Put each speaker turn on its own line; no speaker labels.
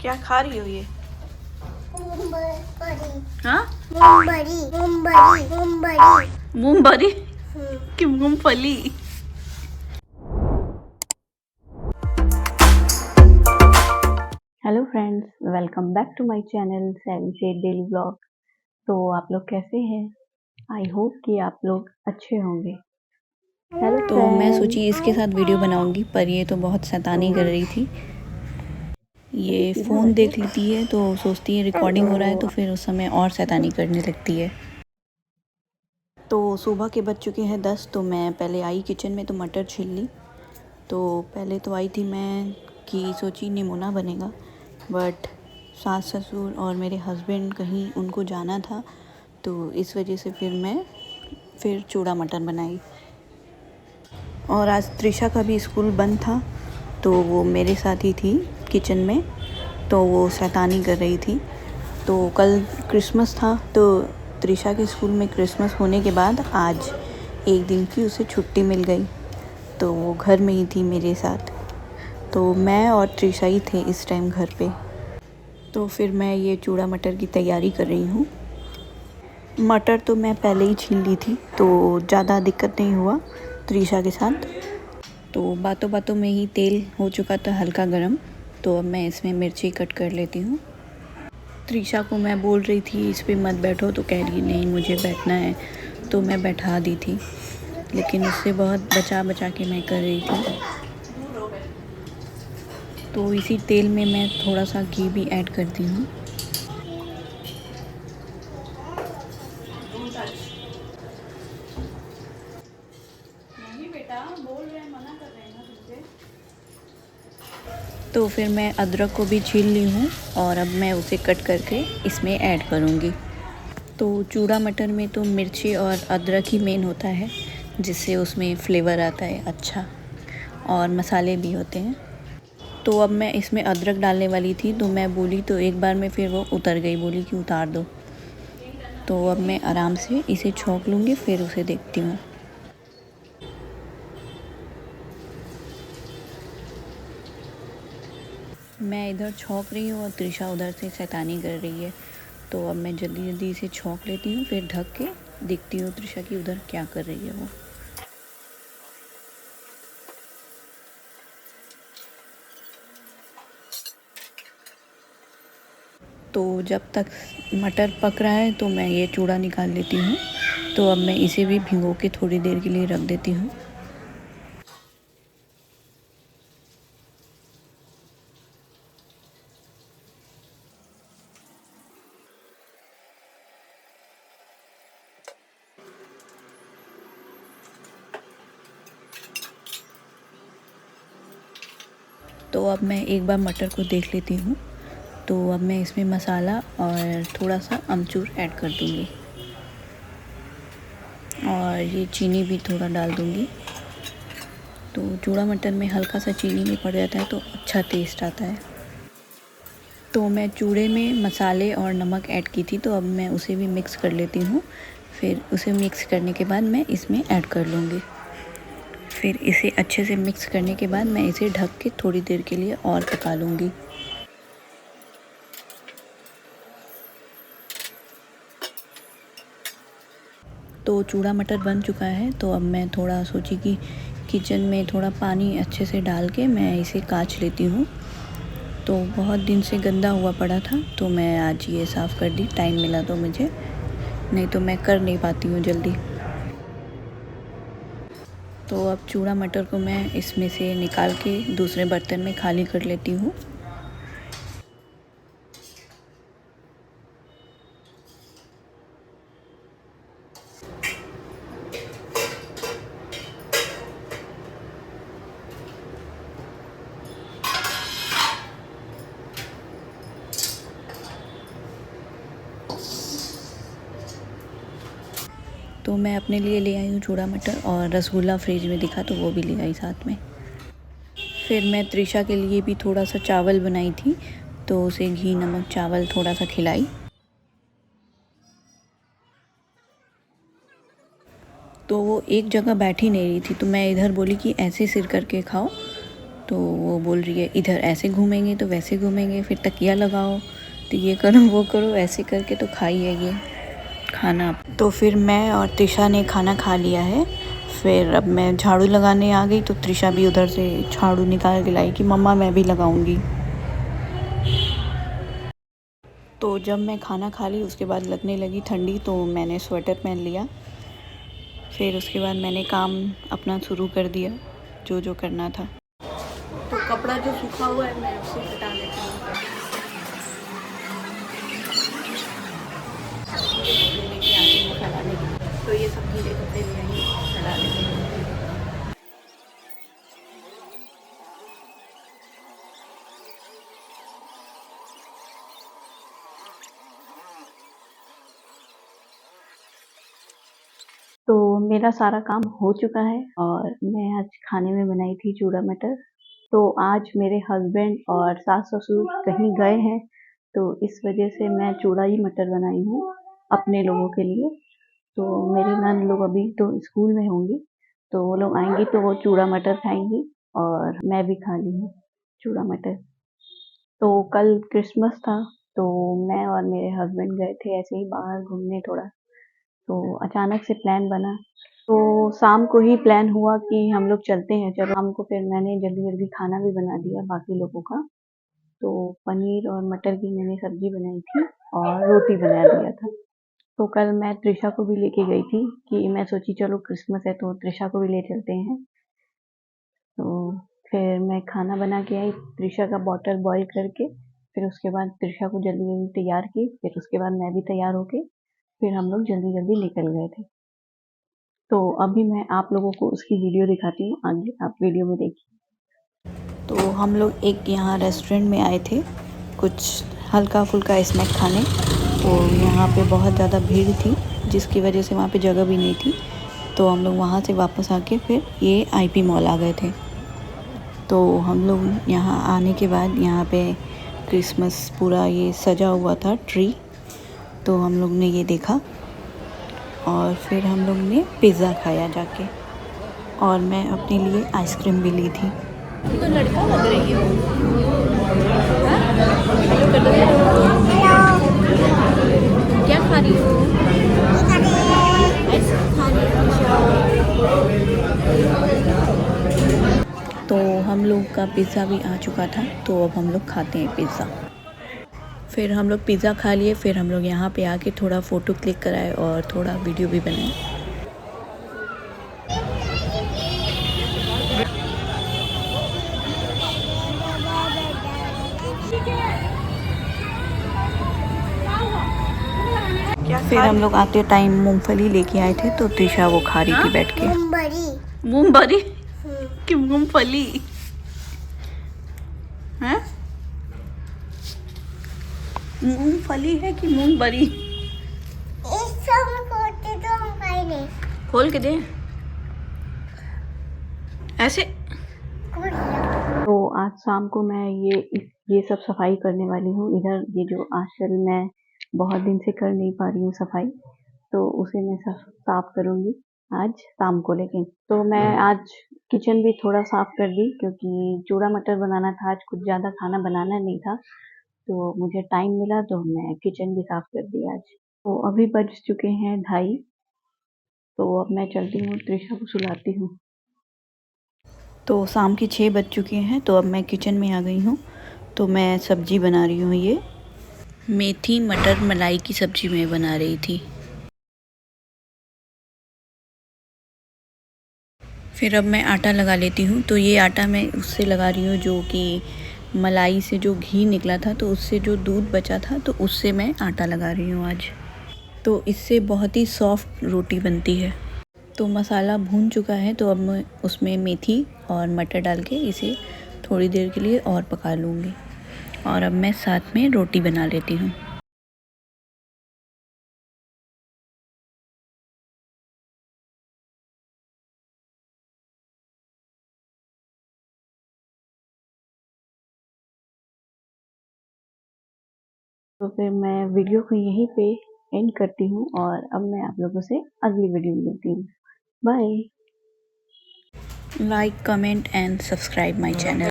क्या खा रही हो ये?
मूंगफली।
हाँ,
मूंगफली।
मूंगफली कि मूंगफली? Hello friends, welcome back to my channel सैली शेड डेली ब्लॉग। तो आप लोग कैसे हैं? आई होप कि आप लोग अच्छे होंगे। हेलो
तो मैं सोची इसके साथ वीडियो बनाऊंगी, पर ये तो बहुत शैतानी कर रही थी। ये फ़ोन देख लेती है तो सोचती है रिकॉर्डिंग हो रहा है, तो फिर उस समय और शैतानी करने लगती है। तो सुबह के बज चुके हैं 10। तो मैं पहले आई किचन में तो मटर छील ली। तो पहले तो आई थी मैं कि सोची निमोना बनेगा, बट सास ससुर और मेरे हस्बैंड कहीं उनको जाना था, तो इस वजह से फिर चूड़ा मटर बनाई। और आज त्रिशा का भी स्कूल बंद था, तो वो मेरे साथ ही थी किचन में, तो वो शैतानी कर रही थी। तो कल क्रिसमस था, तो त्रिशा के स्कूल में क्रिसमस होने के बाद आज एक दिन की उसे छुट्टी मिल गई, तो वो घर में ही थी मेरे साथ। तो मैं और त्रिशा ही थे इस टाइम घर पे। तो फिर मैं ये चूड़ा मटर की तैयारी कर रही हूँ। मटर तो मैं पहले ही छील ली थी, तो ज़्यादा दिक्कत नहीं हुआ त्रिशा के साथ। तो बातों बातों में ही तेल हो चुका था हल्का गरम, तो अब मैं इसमें मिर्ची कट कर लेती हूँ। त्रिशा को मैं बोल रही थी इस पे मत बैठो, तो कह रही नहीं मुझे बैठना है, तो मैं बैठा दी थी, लेकिन उससे बहुत बचा बचा के मैं कर रही थी। तो इसी तेल में मैं थोड़ा सा घी भी ऐड करती हूँ। तो फिर मैं अदरक को भी छील ली हूँ और अब मैं उसे कट करके इसमें ऐड करूँगी। तो चूड़ा मटर में तो मिर्ची और अदरक ही मेन होता है, जिससे उसमें फ्लेवर आता है अच्छा, और मसाले भी होते हैं। तो अब मैं इसमें अदरक डालने वाली थी, तो मैं बोली तो एक बार में फिर वो उतर गई, बोली कि उतार दो। तो अब मैं आराम से इसे छौंक लूँगी, फिर उसे देखती हूँ। मैं इधर छौंक रही हूँ और त्रिशा उधर से शैतानी कर रही है। तो अब मैं जल्दी जल्दी इसे छौंक लेती हूँ, फिर ढक के देखती हूँ त्रिशा की उधर क्या कर रही है वो। तो जब तक मटर पक रहा है तो मैं ये चूड़ा निकाल लेती हूँ। तो अब मैं इसे भी भिगो के थोड़ी देर के लिए रख देती हूँ। तो अब मैं एक बार मटर को देख लेती हूँ। तो अब मैं इसमें मसाला और थोड़ा सा अमचूर ऐड कर दूँगी, और ये चीनी भी थोड़ा डाल दूँगी। तो चूड़ा मटर में हल्का सा चीनी भी पड़ जाता है तो अच्छा टेस्ट आता है। तो मैं चूड़े में मसाले और नमक ऐड की थी, तो अब मैं उसे भी मिक्स कर लेती हूँ। फिर उसे मिक्स करने के बाद मैं इसमें ऐड कर लूँगी। फिर इसे अच्छे से मिक्स करने के बाद मैं इसे ढक के थोड़ी देर के लिए और पका लूँगी। तो चूड़ा मटर बन चुका है, तो अब मैं थोड़ा सोची कि किचन में थोड़ा पानी अच्छे से डाल के मैं इसे काँच लेती हूँ। तो बहुत दिन से गंदा हुआ पड़ा था, तो मैं आज ये साफ़ कर दी, टाइम मिला तो मुझे, नहीं तो मैं कर नहीं पाती हूँ जल्दी। तो अब चूड़ा मटर को मैं इसमें से निकाल के दूसरे बर्तन में खाली कर लेती हूँ। तो मैं अपने लिए ले आई हूँ चूड़ा मटर, और रसगुल्ला फ्रिज में दिखा तो वो भी ले आई साथ में। फिर मैं त्रिशा के लिए भी थोड़ा सा चावल बनाई थी, तो उसे घी नमक चावल थोड़ा सा खिलाई। तो वो एक जगह बैठी नहीं रही थी, तो मैं इधर बोली कि ऐसे सिर करके खाओ, तो वो बोल रही है इधर ऐसे घूमेंगे तो वैसे घूमेंगे, फिर तकिया लगाओ तो ये करो वो करो, ऐसे करके तो खाई है ये खाना। तो फिर मैं और त्रिशा ने खाना खा लिया है। फिर अब मैं झाड़ू लगाने आ गई तो त्रिशा भी उधर से झाड़ू निकाल के लाई कि मम्मा मैं भी लगाऊंगी। तो जब मैं खाना खा ली उसके बाद लगने लगी ठंडी, तो मैंने स्वेटर पहन लिया। फिर उसके बाद मैंने काम अपना शुरू कर दिया जो जो करना था। तो कपड़ा जो सूखा हुआ है मैं उसे हटा लेती हूँ। लेके आती हूँ फैलाने के लिए, तो ये सब गीले कपड़े ले आई फैला लेती हूँ।
तो मेरा सारा काम हो चुका है और मैं आज खाने में बनाई थी चूड़ा मटर। तो आज मेरे हस्बैंड और सास ससुर कहीं गए हैं, तो इस वजह से मैं चूड़ा ही मटर बनाई हूँ अपने लोगों के लिए। तो मेरी नन लोग अभी तो स्कूल में होंगी, तो वो लोग आएंगी तो वो चूड़ा मटर खाएंगी और मैं भी खा ली हूँ चूड़ा मटर। तो कल क्रिसमस था, तो मैं और मेरे हस्बैंड गए थे ऐसे ही बाहर घूमने थोड़ा, तो अचानक से प्लान बना। तो शाम को ही प्लान हुआ कि हम लोग चलते हैं, चलो। शाम को फिर मैंने जल्दी जल्दी खाना भी बना दिया बाकी लोगों का। तो पनीर और मटर की मैंने सब्जी बनाई थी और रोटी बना दिया था। तो कल मैं त्रिशा को भी लेके गई थी कि मैं सोची चलो क्रिसमस है तो त्रिशा को भी ले चलते हैं। तो फिर मैं खाना बना के आई, त्रिशा का बॉटल बॉईल करके, फिर उसके बाद त्रिशा को जल्दी जल्दी तैयार की, फिर उसके बाद मैं भी तैयार होके फिर हम लोग जल्दी जल्दी निकल गए थे। तो अभी मैं आप लोगों को उसकी वीडियो दिखाती हूँ, आगे आप वीडियो में देखिए।
तो हम लोग एक यहाँ रेस्टोरेंट में आए थे कुछ हल्का फुल्का स्नैक खाने। तो यहाँ पे बहुत ज़्यादा भीड़ थी जिसकी वजह से वहाँ पे जगह भी नहीं थी। तो हम लोग वहाँ से वापस आके फिर ये आईपी मॉल आ गए थे। तो हम लोग यहाँ आने के बाद यहाँ पे क्रिसमस पूरा ये सजा हुआ था ट्री, तो हम लोग ने ये देखा और फिर हम लोग ने पिज़्ज़ा खाया जाके, और मैं अपने लिए आइसक्रीम भी ली थी। तो लड़का लग रही हो। क्या खा रही हो? आइसक्रीम खा रही हो। तो हम लोग का पिज़्ज़ा भी आ चुका था, तो अब हम लोग खाते हैं पिज़्ज़ा। फिर हम लोग पिज़्ज़ा खा लिए, फिर हम लोग यहाँ पे आके थोड़ा फ़ोटो क्लिक कराए और थोड़ा वीडियो भी बनाए। फिर हम लोग आते टाइम मूंगफली लेके आए थे, तो त्रिशा वो खा रही थी बैठ के। मूंगफली कि मूंगफली है? मूंगफली है कि मूंगबरी? खोल के दे ऐसे।
तो आज शाम को मैं ये सब सफाई करने वाली हूँ। इधर ये जो आजकल मैं बहुत दिन से कर नहीं पा रही हूँ सफाई, तो उसे मैं साफ करूँगी आज शाम को। लेकिन तो मैं आज किचन भी थोड़ा साफ कर दी क्योंकि चूड़ा मटर बनाना था आज, कुछ ज़्यादा खाना बनाना नहीं था, तो मुझे टाइम मिला तो मैं किचन भी साफ कर दी आज। तो अभी बज चुके हैं 2:30, तो अब मैं चलती हूँ, त्रिशा को सुलाती हूँ।
तो शाम के 6 बज चुके हैं, तो अब मैं किचन में आ गई हूँ। तो मैं सब्जी बना रही हूँ, ये मेथी मटर मलाई की सब्जी मैं बना रही थी। फिर अब मैं आटा लगा लेती हूँ। तो ये आटा मैं उससे लगा रही हूँ जो कि मलाई से जो घी निकला था, तो उससे जो दूध बचा था, तो उससे मैं आटा लगा रही हूँ आज। तो इससे बहुत ही सॉफ्ट रोटी बनती है। तो मसाला भून चुका है, तो अब मैं उसमें मेथी और मटर डाल के इसे थोड़ी देर के लिए और पका लूँगी, और अब मैं साथ में रोटी बना लेती हूँ।
तो फिर मैं वीडियो को यहीं पे एंड करती हूँ और अब मैं आप लोगों से अगली वीडियो में मिलती हूँ। Bye.
Like, comment and subscribe my channel.